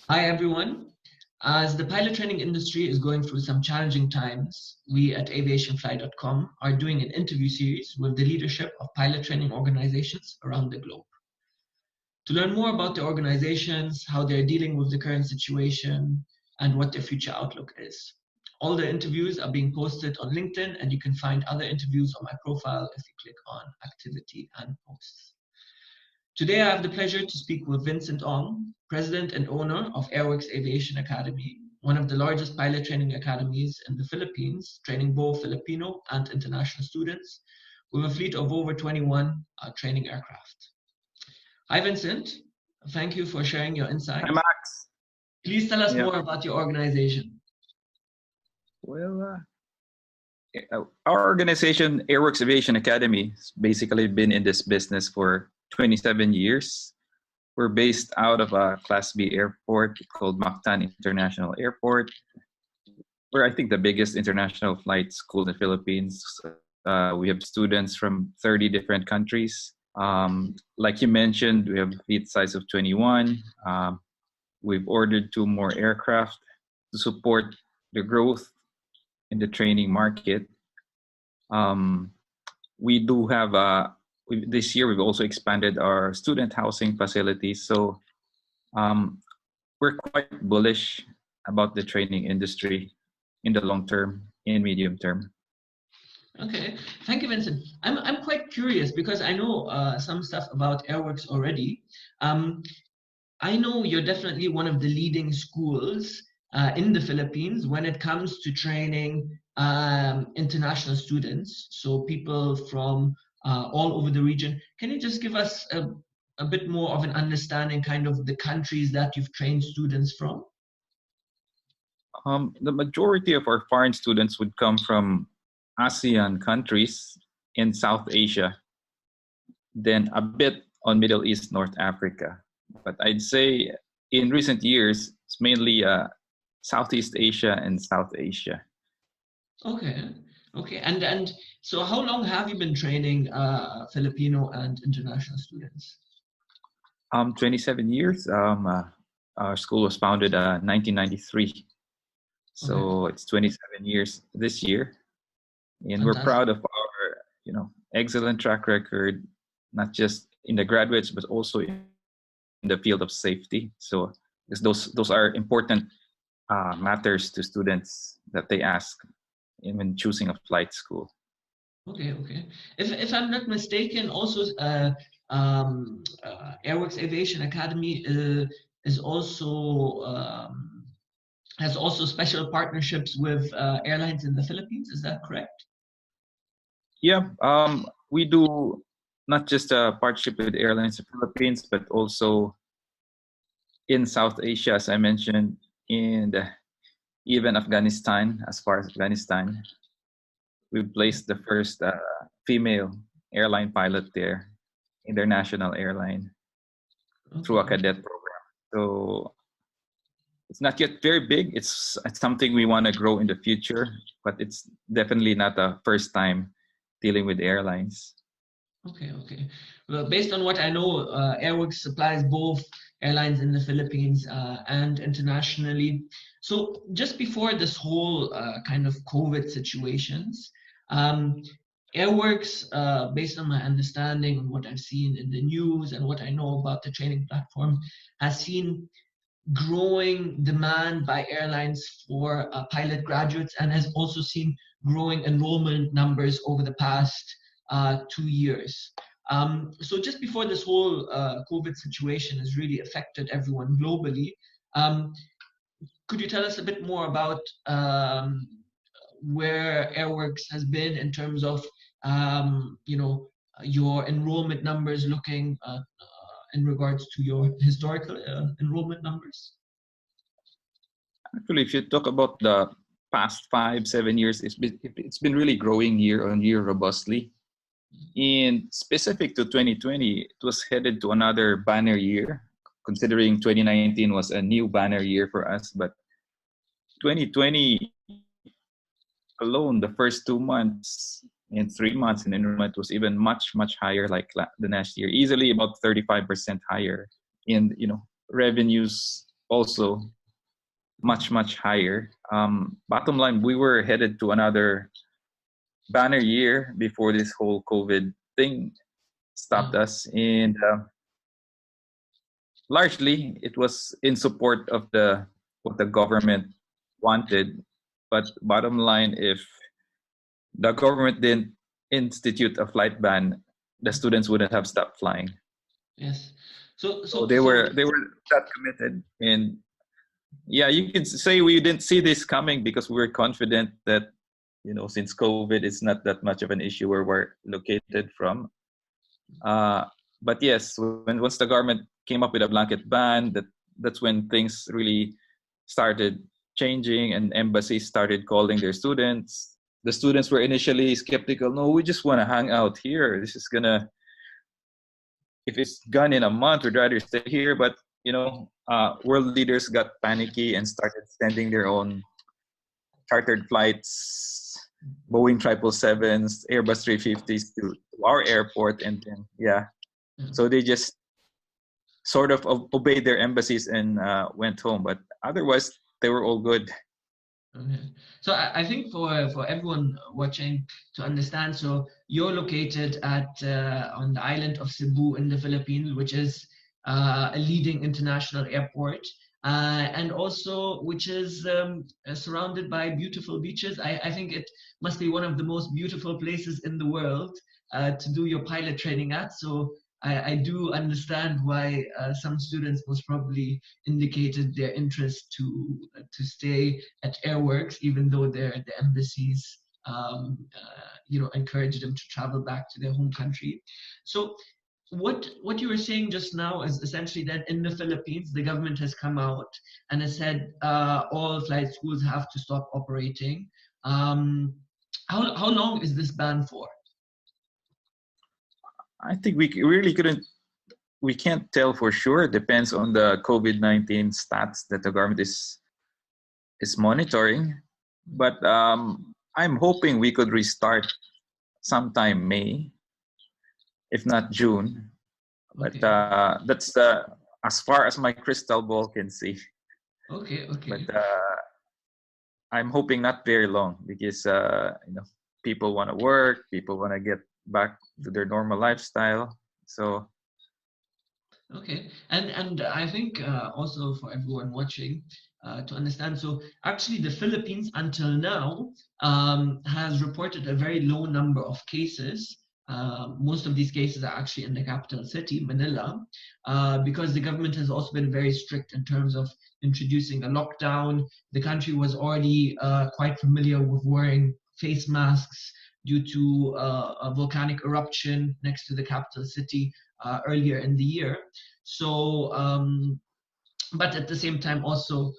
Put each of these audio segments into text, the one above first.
Hi, everyone. As the pilot training industry is going through some challenging times, we at aviationfly.com are doing an interview series with the leadership of pilot training organizations around the globe. To learn more about the organizations, how they're dealing with the current situation, and what their future outlook is. All the interviews are being posted on LinkedIn, and you can find other interviews on my profile if you click on Activity and Posts. Today, I have the pleasure to speak with Vincent Ong, President and owner of Airworks Aviation Academy, one of the largest pilot training academies in the Philippines, training both Filipino and international students, with a fleet of over 21 training aircraft. Hi, Vincent. Thank you for sharing your Hi, insights. Max. Please tell us Yeah. more about your organization. Well, our organization, Airworks Aviation Academy, has basically been in this business for 27 years. We're based out of a Class B airport called Mactan International Airport. We're, I think, the biggest international flight school in the Philippines. We have students from 30 different countries. Like you mentioned, we have a fleet size of 21. We've ordered 2 more aircraft to support the growth in the training market. We do have this year we've also expanded our student housing facilities. So we're quite bullish about the training industry in the long term and medium term. Okay, thank you, Vincent. I'm quite curious because I know some stuff about Airworks already. I know you're definitely one of the leading schools in the Philippines when it comes to training international students, so people from all over the region. Can you just give us a bit more of an understanding, kind of the countries that you've trained students from? The majority of our foreign students would come from ASEAN countries in South Asia, then a bit on Middle East, North Africa. But I'd say in recent years, it's mainly Southeast Asia and South Asia. Okay, okay. And so how long have you been training Filipino and international students? 27 years. Our school was founded 1993. So it's 27 years this year. And Fantastic. we're proud of our, excellent track record, not just in the graduates, but also in the field of safety. So because those are important matters to students that they ask when choosing a flight school. Okay, okay. If I'm not mistaken, also Airworks Aviation Academy is also has also special partnerships with airlines in the Philippines. Is that correct? Yeah, we do not just a partnership with airlines in the Philippines, but also in South Asia, as I mentioned, and even Afghanistan. As far as Afghanistan, we placed the first female airline pilot there, international airline, through a cadet program. So it's not yet very big. It's something we want to grow in the future, but it's definitely not the first time dealing with airlines. Okay, okay. Well, based on what I know, Airworks supplies both airlines in the Philippines and internationally. So just before this whole kind of COVID situations, Airworks, based on my understanding and what I've seen in the news and what I know about the training platform, has seen growing demand by airlines for pilot graduates and has also seen growing enrollment numbers over the past 2 years. So just before this whole COVID situation has really affected everyone globally, could you tell us a bit more about where Airworks has been in terms of your enrollment numbers looking in regards to your historical enrollment numbers? Actually, if you talk about the past 5-7 years, it's been really growing year on year robustly. And specific to 2020, it was headed to another banner year, considering 2019 was a new banner year for us. But 2020 alone, the first 2 months and 3 months in enrollment was even much, much higher, like the last year, easily about 35% higher. And, revenues also much higher. Bottom line, we were headed to another banner year before this whole COVID thing stopped us, and largely it was in support of the what the government wanted. But bottom line, if the government didn't institute a flight ban, the students wouldn't have stopped flying. Yes. So they were that committed, and yeah, you could say we didn't see this coming because we were confident that, since COVID is not that much of an issue where we're located from. But yes, once the government came up with a blanket ban, that's when things really started changing, and embassies started calling their students. The students were initially skeptical. No, we just want to hang out here. This is gonna, if it's gone in a month, we'd rather stay here. But world leaders got panicky and started sending their own chartered flights, Boeing 777s, Airbus 350s to our airport, and then so they just sort of obeyed their embassies and went home. But otherwise, they were all good. Okay. So I think for everyone watching to understand, so you're located at on the island of Cebu in the Philippines, which is a leading international airport, and also which is surrounded by beautiful beaches. I think it must be one of the most beautiful places in the world to do your pilot training at. So I do understand why some students most probably indicated their interest to stay at Airworks, even though the embassies encouraged them to travel back to their home country. So what you were saying just now is essentially that in the Philippines, the government has come out and has said all flight schools have to stop operating. How long is this ban for? I think we can't tell for sure. It depends on the COVID-19 stats that the government is monitoring. But I'm hoping we could restart sometime May, if not June. But that's as far as my crystal ball can see. Okay. But I'm hoping not very long because people want to work, people want to get back to their normal lifestyle. So okay, and I think also for everyone watching to understand, so actually the Philippines until now has reported a very low number of cases. Most of these cases are actually in the capital city, Manila, because the government has also been very strict in terms of introducing a lockdown. The country was already quite familiar with wearing face masks due to a volcanic eruption next to the capital city earlier in the year. So, but at the same time, also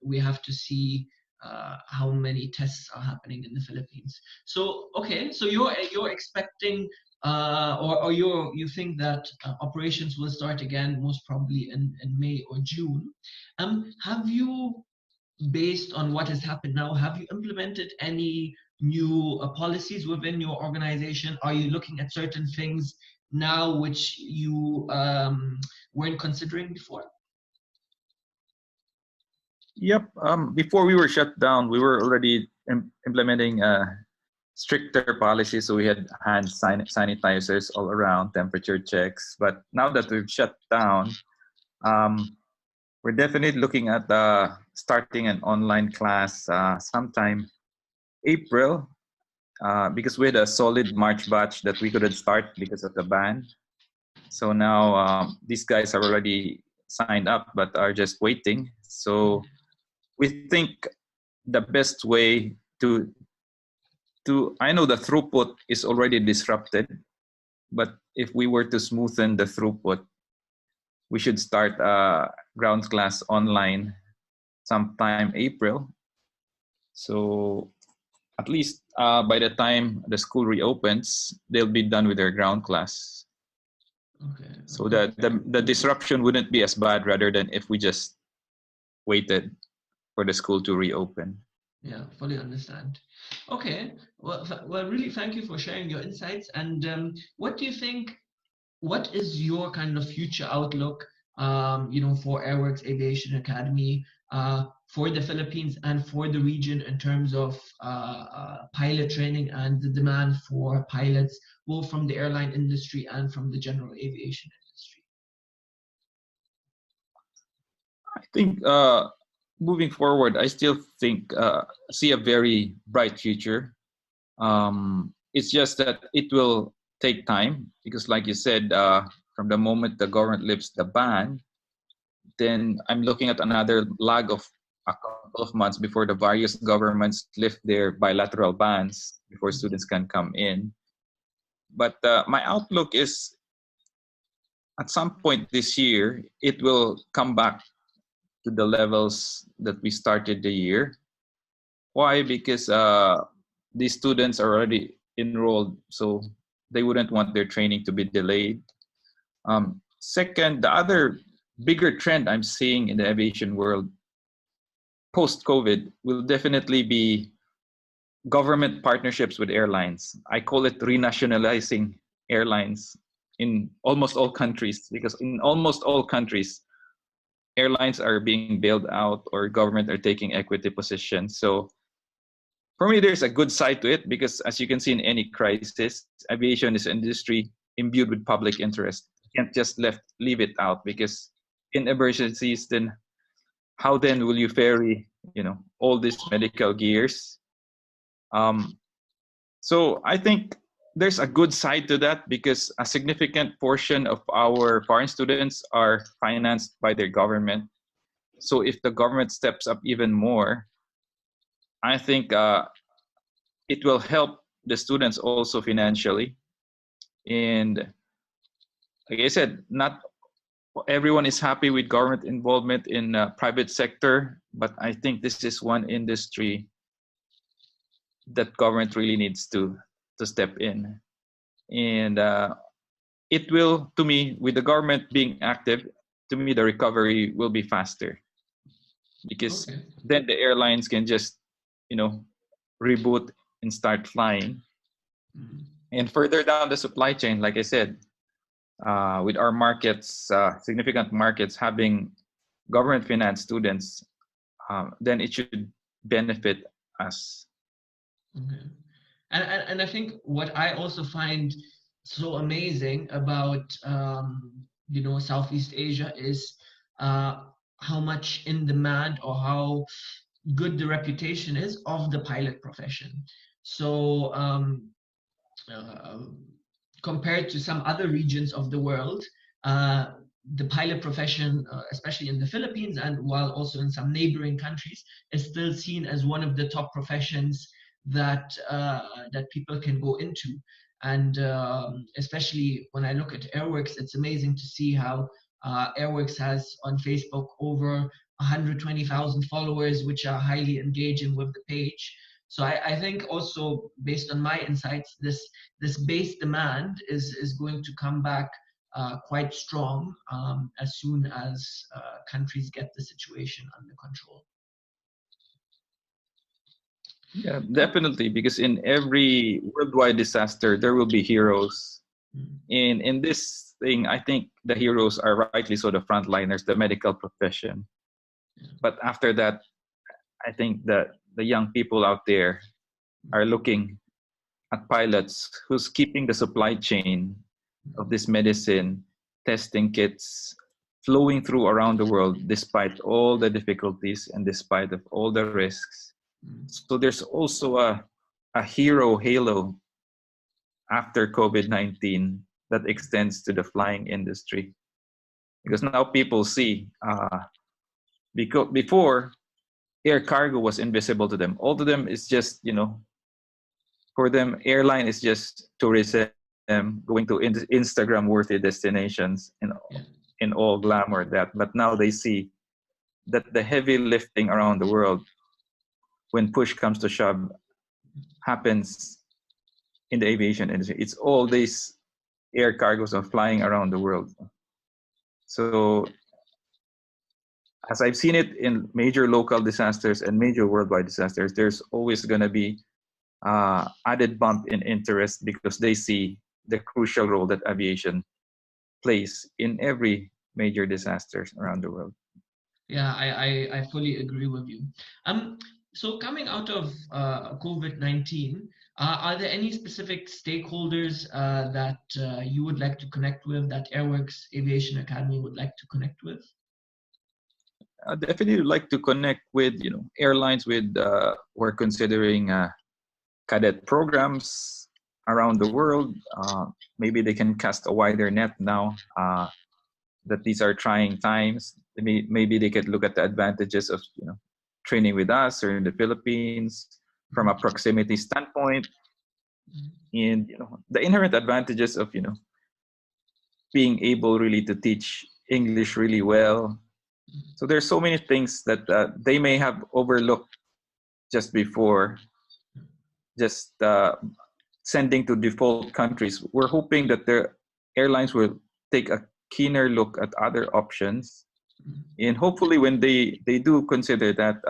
we have to see how many tests are happening in the Philippines. So, okay, so you're expecting, or you think that operations will start again most probably in May or June. Have you, based on what has happened now, have you implemented any new policies within your organization? Are you looking at certain things now which you weren't considering before? Yep. Before we were shut down, we were already implementing stricter policies. So we had hand sanitizers all around, temperature checks. But now that we've shut down, we're definitely looking at starting an online class sometime April, because we had a solid March batch that we couldn't start because of the ban. So now these guys are already signed up but are just waiting. So we think the best way to I know the throughput is already disrupted, but if we were to smoothen the throughput, we should start ground class online sometime April. So at least by the time the school reopens, they'll be done with their ground class. Okay. So the disruption wouldn't be as bad rather than if we just waited for the school to reopen. Yeah, fully understand. Okay, well, really thank you for sharing your insights. And what do you think, what is your kind of future outlook for Airworks Aviation Academy, for the Philippines and for the region in terms of pilot training and the demand for pilots, both from the airline industry and from the general aviation industry? I think moving forward, I still think see a very bright future. It's just that it will take time because, like you said, from the moment the government lifts the ban, then I'm looking at another lag of a couple of months before the various governments lift their bilateral bans before students can come in. But my outlook is at some point this year, it will come back to the levels that we started the year. Why? Because these students are already enrolled, so they wouldn't want their training to be delayed. Second, the other bigger trend I'm seeing in the aviation world post-COVID will definitely be government partnerships with airlines. I call it renationalizing airlines in almost all countries, because in almost all countries, airlines are being bailed out or government are taking equity positions. So for me, there's a good side to it because, as you can see in any crisis, aviation is an industry imbued with public interest. You can't just leave it out, because in emergencies, then how then will you ferry, all these medical gears? So I think there's a good side to that because a significant portion of our foreign students are financed by their government. So if the government steps up even more, I think it will help the students also financially. And like I said, not everyone is happy with government involvement in private sector, but I think this is one industry that government really needs to step in. And it will, to me, with the government being active, to me, the recovery will be faster because then the airlines can just, reboot and start flying. And further down the supply chain, like I said, with our markets, significant markets having government finance students, then it should benefit us. Okay. And I think what I also find so amazing about Southeast Asia is how much in demand or how good the reputation is of the pilot profession. So compared to some other regions of the world, the pilot profession, especially in the Philippines and while also in some neighboring countries, is still seen as one of the top professions that people can go into. And especially when I look at Airworks, it's amazing to see how Airworks has on Facebook over 120,000 followers, which are highly engaging with the page. So I think also based on my insights, this base demand is going to come back quite strong as soon as countries get the situation under control. Yeah, definitely, because in every worldwide disaster, there will be heroes. In this thing, I think the heroes are rightly so the frontliners, the medical profession. But after that, I think that the young people out there are looking at pilots who's keeping the supply chain of this medicine, testing kits, flowing through around the world despite all the difficulties and despite of all the risks. So there's also a hero halo after COVID-19 that extends to the flying industry. Because now people see, because before, air cargo was invisible to them. All to them is just, for them, airline is just tourism, going to Instagram-worthy destinations in all glamour that. But now they see that the heavy lifting around the world, when push comes to shove, happens in the aviation industry. It's all these air cargos are flying around the world. So as I've seen it in major local disasters and major worldwide disasters, there's always going to be added bump in interest because they see the crucial role that aviation plays in every major disasters around the world. Yeah, I fully agree with you. So coming out of COVID-19, are there any specific stakeholders that you would like to connect with, that Airworks Aviation Academy would like to connect with? I definitely would like to connect with, airlines with who are considering cadet programs around the world. Maybe they can cast a wider net now that these are trying times. Maybe they could look at the advantages of training with us or in the Philippines from a proximity standpoint, and the inherent advantages of being able really to teach English really well. So there's so many things that they may have overlooked just before, just sending to default countries. We're hoping that the airlines will take a keener look at other options, and hopefully when they do consider that,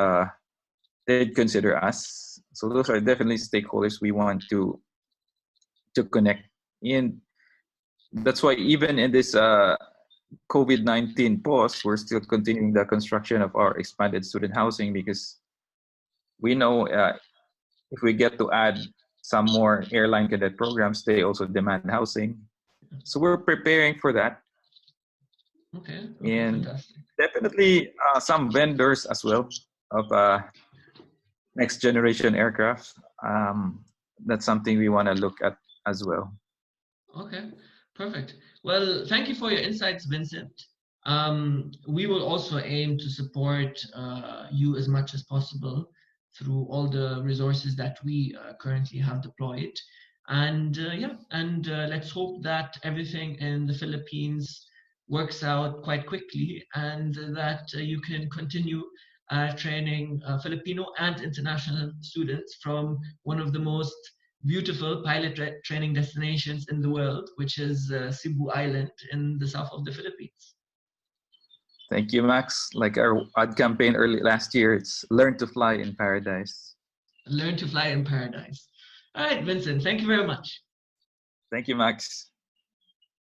they'd consider us. So those are definitely stakeholders we want to connect. And that's why even in this COVID-19 pause, we're still continuing the construction of our expanded student housing, because we know if we get to add some more airline cadet programs, they also demand housing. So we're preparing for that. Okay, And fantastic. definitely some vendors as well of next generation aircraft. That's something we want to look at as well. Okay, perfect. Well, thank you for your insights, Vincent. We will also aim to support you as much as possible through all the resources that we currently have deployed. And let's hope that everything in the Philippines works out quite quickly, and that you can continue training Filipino and international students from one of the most beautiful pilot training destinations in the world, which is Cebu Island in the south of the Philippines. Thank you, Max. Like our ad campaign early last year, it's Learn to Fly in Paradise. Learn to fly in paradise. All right, Vincent, thank you very much. Thank you, Max.